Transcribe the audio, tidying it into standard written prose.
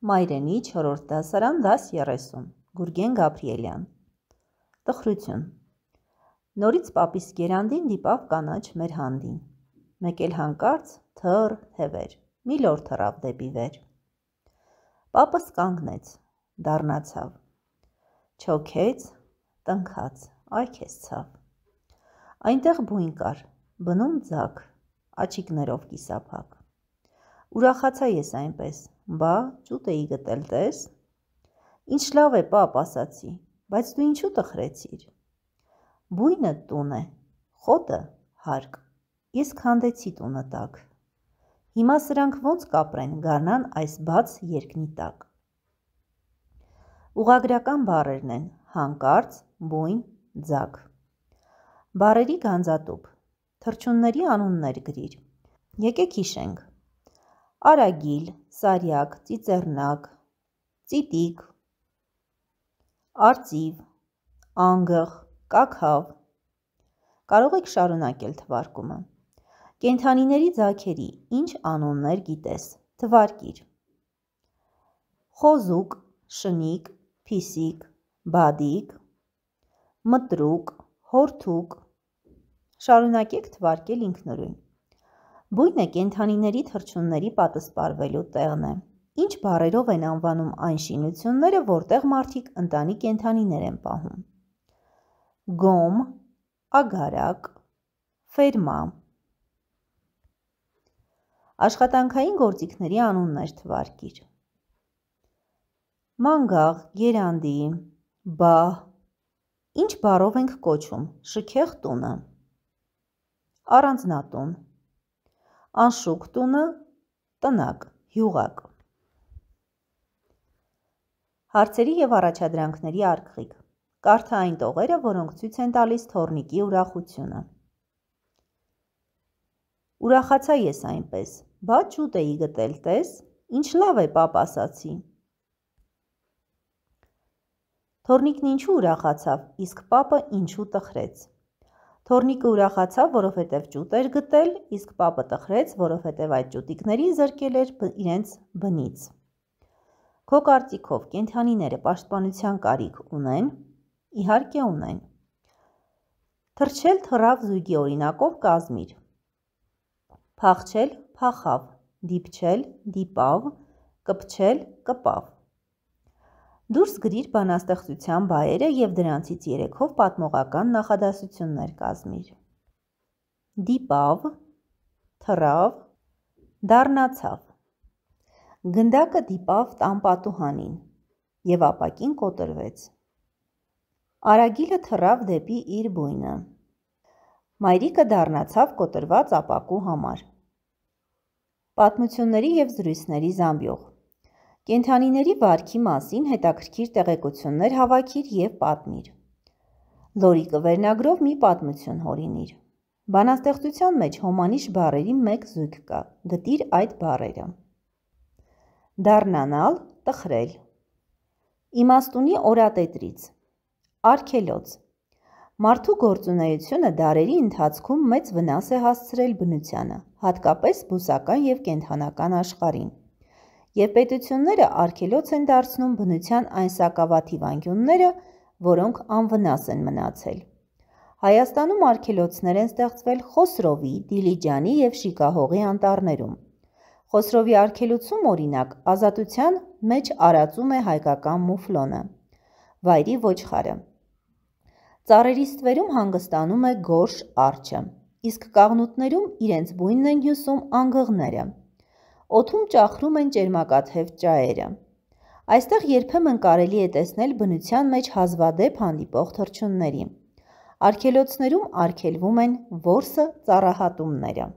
Մայրենի 4-րդ դասարան դաս 30 Գուրգեն Գաբրիելյան Տխրություն Նորից պապիս գերանդին դիպավ կանաչ մեր հանդին մեկ էլ հանկարծ թըր թևեր մի լոր թռավ դեպի վեր Պապս կանգնեց դառնացավ չոքեց տնքաց այ քեզ ցավ Այնտեղ բույն կար բնում ձագ աչիկներով կիսափակ Ուրախացա ես այնպես Բա ճուտ էի գտել տես Ինչ լավ է պապ ասացի բայց դու ինչու տխրեցիր Բույնը տուն է խոտը հարկ Ես քանդեցի տունը տակ Հիմա սրանք ոնց կապրեն գարնան այս բաց երկնի տակ Ուղագրական բառերն են հանկարծ բույն ձագ Բառերի գանձատուփ Թռչունների անուններ գրիր Եկեք հիշենք Արագիլ, սարյակ, ծիծեռնակ, ծիտիկ, արծիվ, անգղ, կաքավ Կարող եք շարունակել թվարկումը Կենդանիների ձագերի ինչ անուններ գիտես Թվարկիր Խոզուկ, շնիկ, փիսիկ, բադիկ, մտրուկ, հորթուկ Շարունակեք թվարկել ինքնուրույն Բույնը կենդանիների թռչունների պատսպարվելու տեղն է Ինչ բառերով են անվանում այն շինությունները, որտեղ մարդիկ ընտանի կենդանիներ են պահում Գոմ, ագարակ, ֆերմա Աշխատանքային գործիքների անուններ թվարկիր Մանգաղ, գերանդի, բահ Ինչ բառով ենք կոչում շքեղ տունը Առանձնատուն Անշուք տունը, տնակ, հյուղակ Հարցերի և առաջադրանքների արգղիկ Կարդա այն տողերը, որոնք ցույց են տալիս թոռնիկի ուրախությունը Ուրախացա ես այնպես, բա ճուտ էի գտել տես, ինչ լավ է պապ ասացի Թոռնիկն ինչու ուրախացավ, իսկ պապը ինչու տխրեց Թոռնիկը ուրախացավ, որովհետև ճուտ էր գտել, իսկ պապը տխրեց, որովհետև այդ ճուտիկներին զրկել էր իրենց բնից Քո կարծիքով կենդանիները պաշտպանության կարիք ունեն, իհարկե ունեն Թռչել թռավ զույգի օրինակով կազմիր Փախչել փախավ, դիպչել դիպավ, կպչել կպավ Դուրս գրիր բանաստեղծության բայերը և դրանցից 3-ով պատմողական նախադասություններ կազմիր Դիպավ, թռավ, դառնացավ Գնդակը դիպավ տան պատուհանին և ապակին կոտրվեց Արագիլը թռավ դեպի իր բույնը Մայրիկը դառնացավ կոտրված ապակու համար Պատմությունների և զրույցների զամբյուղ Կենդանիների վարքի մասին հետաքրքիր տեղեկություններ հավաքիր և պատմիր Լորիկը վերնագրով մի պատմություն հորինիր Բանաստեղծության մեջ հոմանիշ բառերի մեկ զույգ կա, գտիր այդ բառերը Դառնանալ, տխրել Իմաստունի օրատետրից Արգելոց Մարդու գործունեությունը դարերի ընթացքում մեծ վնաս է հասցրել բնությանը, հատկապես բուսական և կենդանական աշխարհին Եվ պետությունները արգելոց են դարձնում բնության այն սակավաթիվ անկյունները, որոնք անվնաս են մնացել Հայաստանում արգելոցներ են ստեղծվել Խոսրովի, Դիլիջանի և Շիկահողի անտառներում Խոսրովի արգելոցում օրինակ ազատության մեջ արածում է հայկական մուֆլոնը, վայրի ոչխարը Ծառերի ստվերում հանգստանում է գորշ արջը, իսկ կաղնուտներում իրենց բույնն են հյուսում անգղները Օդում ճախրում են ճերմակաթև ճահերը Այստեղ երբեմն կարելի է տեսնել բնության մեջ հազվադեպ հանդիպող թռչունների Արգելոցներում արգելվում են որսը ծառահատումները